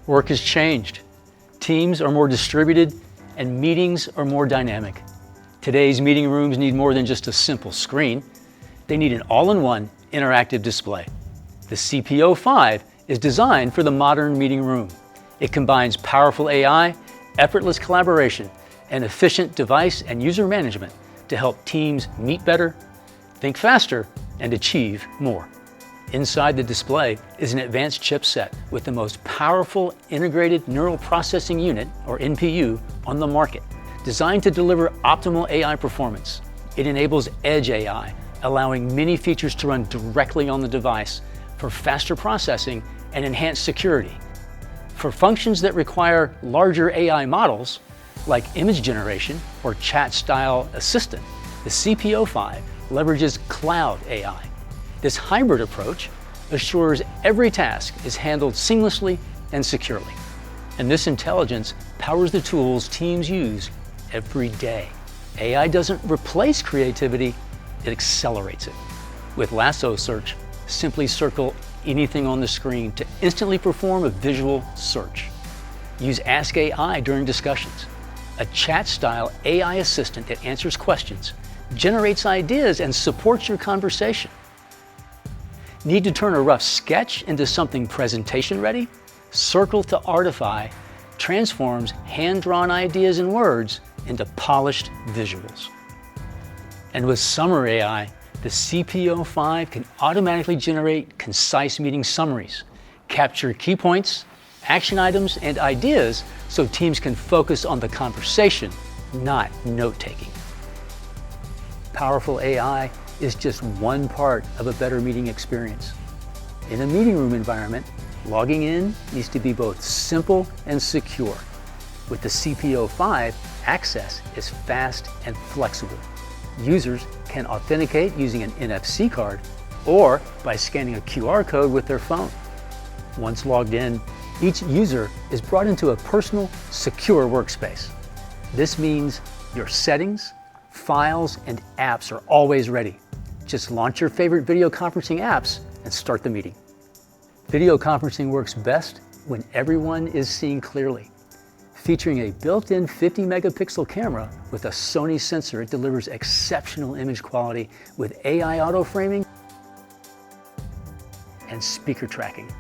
Work has changed. Teams are more distributed and meetings are more dynamic. Today's meeting rooms need more than just a simple screen. They need an all-in-one interactive display. The CP05 is designed for the modern meeting room. It combines powerful AI, effortless collaboration, and efficient device and user management to help teams meet better, think faster, and achieve more. Inside the display is an advanced chipset with the most powerful integrated neural processing unit, or NPU, on the market, designed to deliver optimal AI performance. It enables Edge AI, allowing many features to run directly on the device for faster processing and enhanced security. For functions that require larger AI models, like image generation or chat-style assistant, the CP05 leverages cloud AI. This hybrid approach assures every task is handled seamlessly and securely. And this intelligence powers the tools teams use every day. AI doesn't replace creativity, it accelerates it. With Lasso Search, simply circle anything on the screen to instantly perform a visual search. Use Ask AI during discussions, a chat-style AI assistant that answers questions, generates ideas, and supports your conversation. Need to turn a rough sketch into something presentation-ready? Circle to Artify transforms hand-drawn ideas and words into polished visuals. And with Summer AI, the CP05 can automatically generate concise meeting summaries, capture key points, action items, and ideas so teams can focus on the conversation, not note-taking. Powerful AI is just one part of a better meeting experience. In a meeting room environment, logging in needs to be both simple and secure. With the CP05, access is fast and flexible. Users can authenticate using an NFC card or by scanning a QR code with their phone. Once logged in, each user is brought into a personal, secure workspace. This means your settings, files, and apps are always ready. Just launch your favorite video conferencing apps and start the meeting. Video conferencing works best when everyone is seeing clearly. Featuring a built-in 50-megapixel camera with a Sony sensor, it delivers exceptional image quality with AI auto-framing and speaker tracking.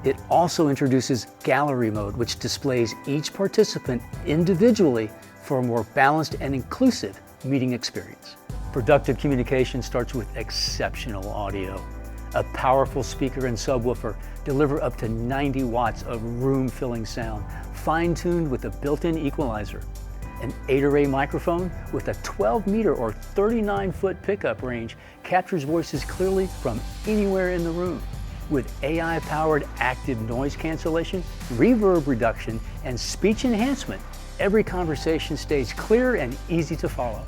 It also introduces gallery mode, which displays each participant individually for a more balanced and inclusive meeting experience. Productive communication starts with exceptional audio. A powerful speaker and subwoofer deliver up to 90 watts of room-filling sound, fine-tuned with a built-in equalizer. An 8-array microphone with a 12-meter or 39-foot pickup range captures voices clearly from anywhere in the room. With AI-powered active noise cancellation, reverb reduction, and speech enhancement, every conversation stays clear and easy to follow.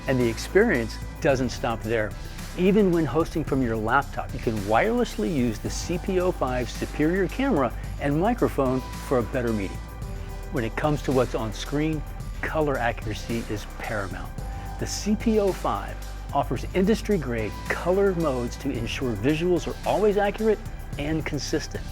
And the experience doesn't stop there. Even when hosting from your laptop, you can wirelessly use the CP05's superior camera and microphone for a better meeting. When it comes to what's on screen, color accuracy is paramount. The CP05 offers industry-grade color modes to ensure visuals are always accurate and consistent.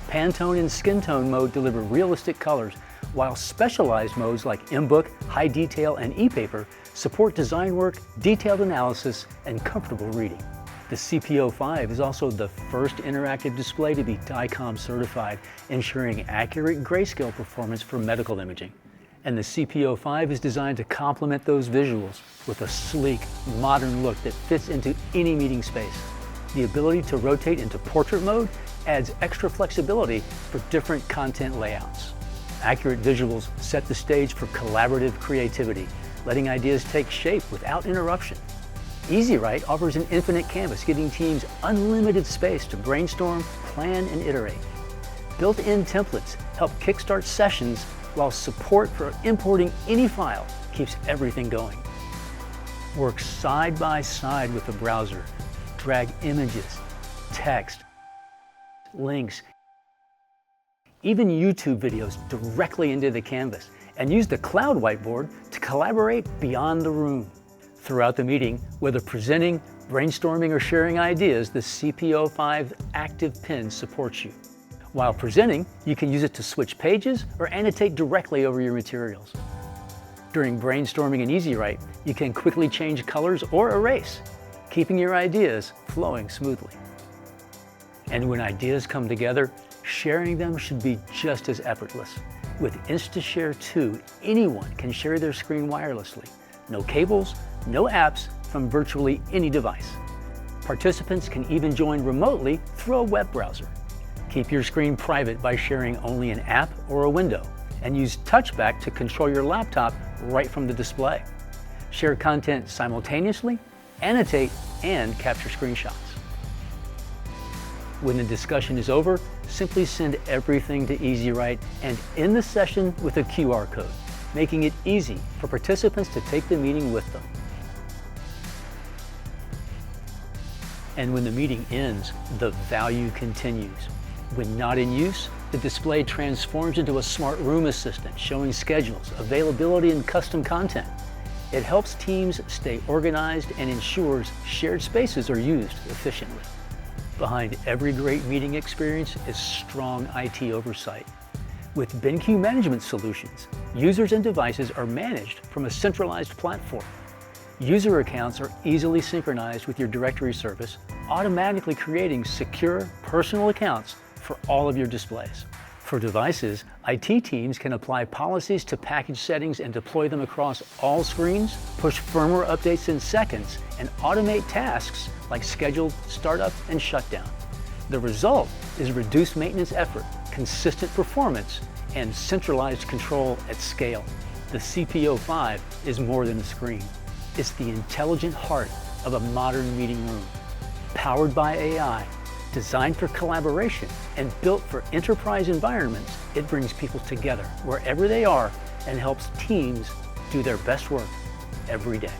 Pantone and skin tone mode deliver realistic colors, while specialized modes like MBook, High Detail, and ePaper support design work, detailed analysis, and comfortable reading. The CP05 is also the first interactive display to be DICOM certified, ensuring accurate grayscale performance for medical imaging. And the CP05 is designed to complement those visuals with a sleek, modern look that fits into any meeting space. The ability to rotate into portrait mode adds extra flexibility for different content layouts. Accurate visuals set the stage for collaborative creativity, letting ideas take shape without interruption. EasyWrite offers an infinite canvas, giving teams unlimited space to brainstorm, plan, and iterate. Built-in templates help kickstart sessions, while support for importing any file keeps everything going. Work side by side with the browser. Drag images, text, links, even YouTube videos directly into the canvas, and use the cloud whiteboard to collaborate beyond the room. Throughout the meeting, whether presenting, brainstorming, or sharing ideas, the CP05 Active Pen supports you. While presenting, you can use it to switch pages or annotate directly over your materials. During brainstorming in EasyWrite, you can quickly change colors or erase, keeping your ideas flowing smoothly. And when ideas come together, sharing them should be just as effortless. With InstaShare 2, anyone can share their screen wirelessly. No cables, no apps, from virtually any device. Participants can even join remotely through a web browser. Keep your screen private by sharing only an app or a window, and use Touchback to control your laptop right from the display. Share content simultaneously, annotate, and capture screenshots. When the discussion is over, simply send everything to EasyWrite and end the session with a QR code, making it easy for participants to take the meeting with them. And when the meeting ends, the value continues. When not in use, the display transforms into a smart room assistant showing schedules, availability, and custom content. It helps teams stay organized and ensures shared spaces are used efficiently. Behind every great meeting experience is strong IT oversight. With BenQ Management Solutions, users and devices are managed from a centralized platform. User accounts are easily synchronized with your directory service, automatically creating secure personal accounts for all of your displays. For devices, IT teams can apply policies to package settings and deploy them across all screens, push firmware updates in seconds, and automate tasks like scheduled startup and shutdown. The result is reduced maintenance effort, consistent performance, and centralized control at scale. The CP05 is more than a screen. It's the intelligent heart of a modern meeting room. Powered by AI, designed for collaboration, and built for enterprise environments, it brings people together wherever they are and helps teams do their best work every day.